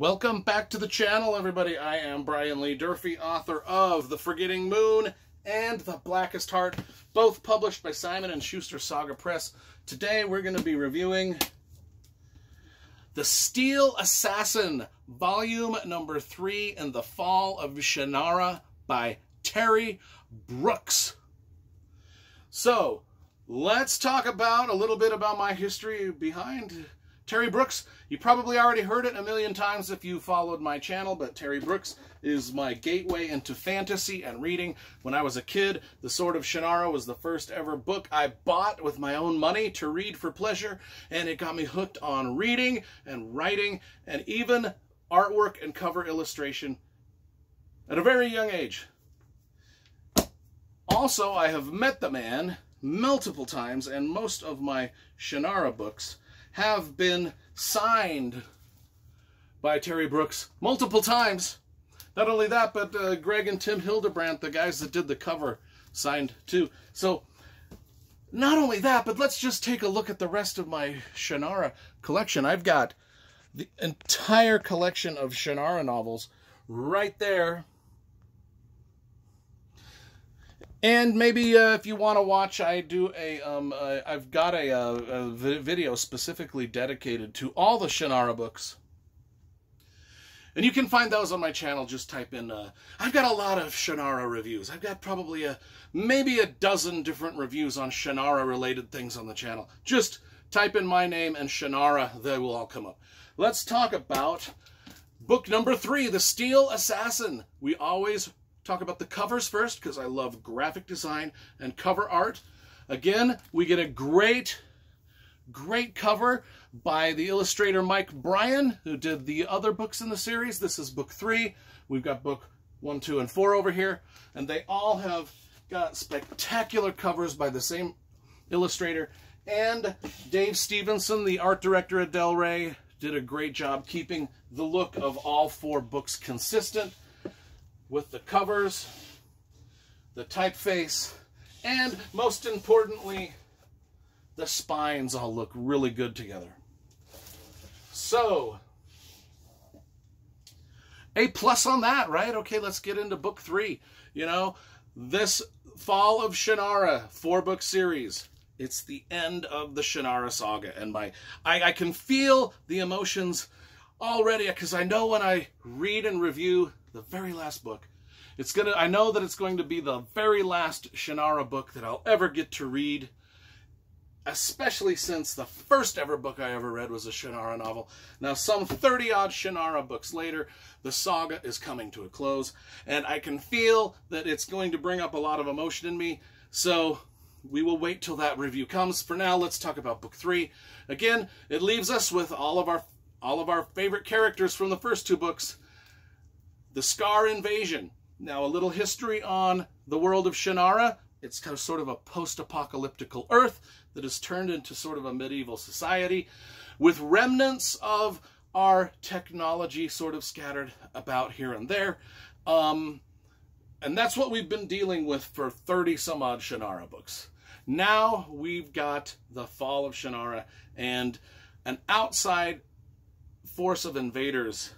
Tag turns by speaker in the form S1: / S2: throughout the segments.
S1: Welcome back to the channel, everybody. I am Brian Lee Durfee, author of The Forgetting Moon and The Blackest Heart, both published by Simon & Schuster Saga Press. Today we're going to be reviewing The Stiehl Assassin, volume number 3 in the Fall of Shinara by Terry Brooks. So, let's talk about a little bit about my history behind Terry Brooks. You probably already heard it a million times if you followed my channel, but Terry Brooks is my gateway into fantasy and reading. When I was a kid, The Sword of Shannara was the first ever book I bought with my own money to read for pleasure, and it got me hooked on reading and writing and even artwork and cover illustration at a very young age. Also, I have met the man multiple times, and most of my Shannara books have been signed by Terry Brooks multiple times. Not only that, but Greg and Tim Hildebrandt, the guys that did the cover, signed too. So, not only that, but let's just take a look at the rest of my Shannara collection. I've got the entire collection of Shannara novels right there. And maybe if you want to watch, I do I've got a video specifically dedicated to all the Shannara books. And you can find those on my channel. Just type in, I've got a lot of Shannara reviews. I've got probably maybe a dozen different reviews on Shannara related things on the channel. Just type in my name and Shannara, they will all come up. Let's talk about book number 3, The Stiehl Assassin. We always talk about the covers first because I love graphic design and cover art. Again, we get a great cover by the illustrator Mike Bryan, who did the other books in the series. This is book 3. We've got book 1, 2, and 4 over here, and they all have got spectacular covers by the same illustrator. And Dave Stevenson, the art director at Del Rey, did a great job keeping the look of all 4 books consistent with the covers, the typeface, and most importantly, the spines all look really good together. So, A+ on that, right? Okay, let's get into book 3. You know, this Fall of Shinara 4-book series, it's the end of the Shinara saga, and I can feel the emotions already, because I know when I read and review the very last book, I know that it's going to be the very last Shinara book that I'll ever get to read, especially since the first ever book I ever read was a Shinara novel. Now, some 30-odd Shinara books later, the saga is coming to a close, and I can feel that it's going to bring up a lot of emotion in me, so we will wait till that review comes. For now, let's talk about book 3. Again, it leaves us with all of our favorite characters from the first 2 books. The Scar Invasion. Now, a little history on the world of Shinara. It's kind of sort of a post-apocalyptical Earth that has turned into sort of a medieval society with remnants of our technology sort of scattered about here and there. And that's what we've been dealing with for 30-some-odd Shinara books. Now we've got the Fall of Shinara, and an outside force of invaders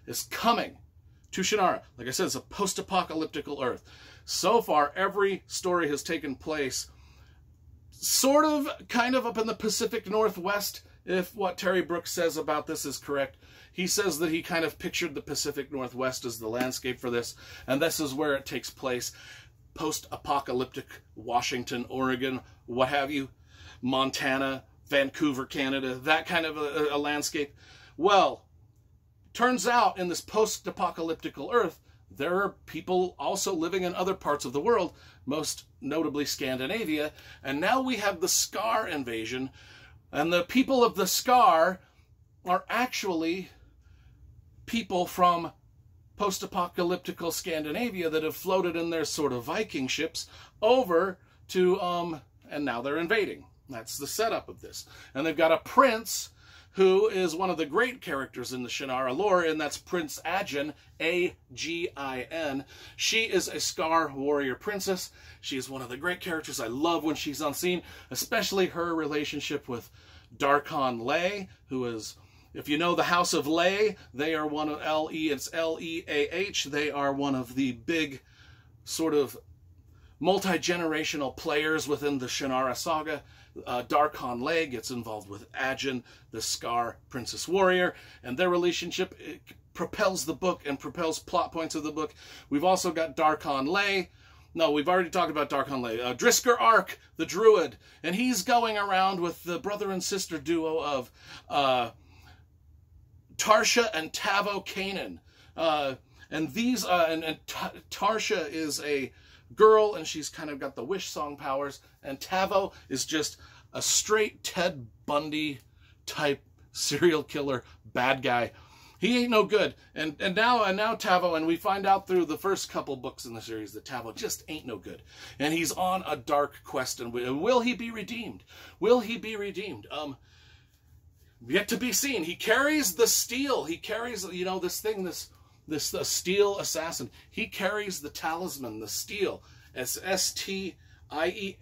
S1: is coming to Shinara. Like I said, it's a post-apocalyptical Earth. So far, every story has taken place sort of, kind of up in the Pacific Northwest, if what Terry Brooks says about this is correct. He says that he kind of pictured the Pacific Northwest as the landscape for this, and this is where it takes place. Post-apocalyptic Washington, Oregon, what have you, Montana, Vancouver, Canada, that kind of a landscape. Well, turns out in this post-apocalyptical Earth, there are people also living in other parts of the world, most notably Scandinavia, and now we have the Scar Invasion, and the people of the Scar are actually people from post-apocalyptical Scandinavia that have floated in their sort of Viking ships over to, and now they're invading. That's the setup of this. And they've got a prince who is one of the great characters in the Shinara lore, and that's Prince Agin, A-G-I-N. She is a Scar warrior princess. She is one of the great characters. I love when she's on scene, especially her relationship with Darkon Lay, who is If you know the House of Lei, they are one of it's Leah. They are one of the big sort of multi-generational players within the Shannara saga. Darkon Lei gets involved with Ajin, the Scar Princess Warrior, and their relationship propels the book and propels plot points of the book. We've also got Darkon Lei. No, we've already talked about Darkon Lei. Drisker Ark, the Druid, and he's going around with the brother and sister duo of Tarsha and Tavo Kanan. And these, Tarsha is a girl, and she's kind of got the wish song powers, and Tavo is just a straight Ted Bundy type serial killer bad guy. He ain't no good. And now Tavo, and we find out through the first couple books in the series that Tavo just ain't no good. And he's on a dark quest, and will he be redeemed? Will he be redeemed? Yet to be seen. He carries the steel. He carries, you know, this thing, this Stiehl Assassin. He carries the talisman, the steel. It's Stiehl. I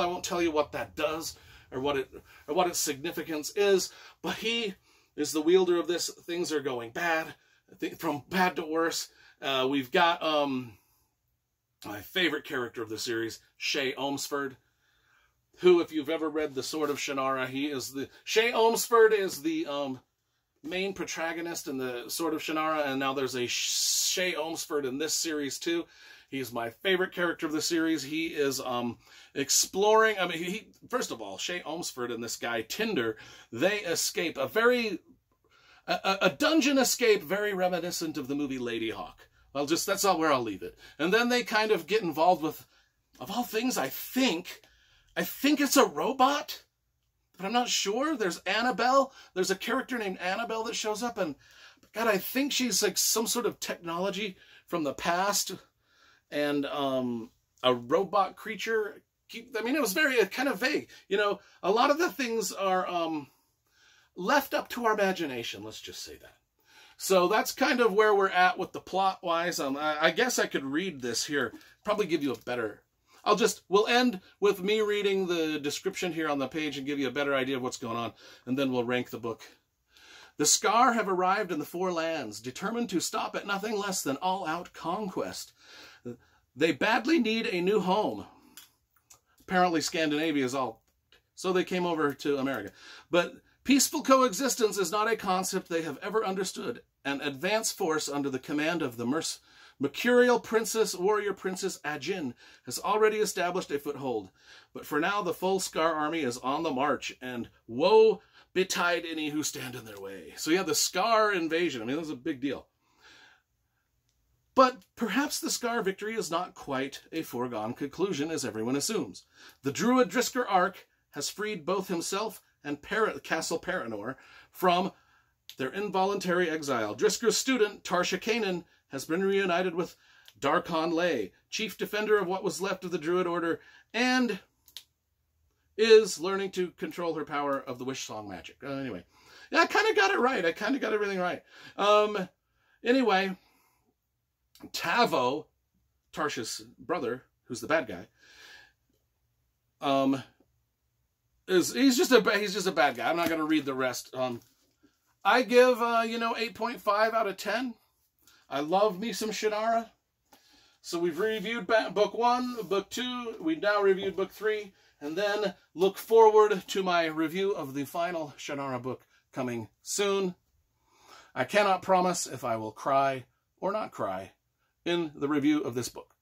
S1: won't tell you what that does or what its significance is, but he is the wielder of this. Things are going bad, from bad to worse. We've got my favorite character of the series, Shay Ohmsford, who, if you've ever read The Sword of Shannara, Shay Ohmsford is the main protagonist in The Sword of Shinara, and now there's a Shay Ohmsford in this series too. He's my favorite character of the series. He is exploring. I mean, first of all, Shay Ohmsford and this guy Tinder, they escape a dungeon escape very reminiscent of the movie Lady Hawk. That's all where I'll leave it. And then they kind of get involved with, of all things, I think it's a robot, but I'm not sure. There's Annabelle. There's a character named Annabelle that shows up, and God, I think she's like some sort of technology from the past, and a robot creature. I mean, it was very kind of vague. You know, a lot of the things are left up to our imagination. Let's just say that. So that's kind of where we're at with the plot-wise. I guess I could read this here, probably give you a better... We'll end with me reading the description here on the page and give you a better idea of what's going on, and then we'll rank the book. The Scar have arrived in the Four Lands, determined to stop at nothing less than all-out conquest. They badly need a new home. Apparently Scandinavia is all... So they came over to America. But peaceful coexistence is not a concept they have ever understood. An advance force under the command of the Mercurial Warrior Princess Ajin has already established a foothold. But for now, the full Scar army is on the march, and woe betide any who stand in their way. So yeah, the Scar invasion. I mean, that's a big deal. But perhaps the Scar victory is not quite a foregone conclusion, as everyone assumes. The Druid Drisker Ark has freed both himself and Castle Paranor from their involuntary exile. Drisker's student, Tarsha Kanan, has been reunited with Darkon Lei, chief defender of what was left of the Druid Order, and is learning to control her power of the wish song magic. Anyway, yeah, I kind of got it right. I kind of got everything right. Anyway, Tavo, Tarsha's brother, who's the bad guy, he's just a bad guy. I'm not going to read the rest. I give 8.5 out of 10. I love me some Shannara. So we've reviewed book 1, book 2. We've now reviewed book 3. And then look forward to my review of the final Shannara book coming soon. I cannot promise if I will cry or not cry in the review of this book.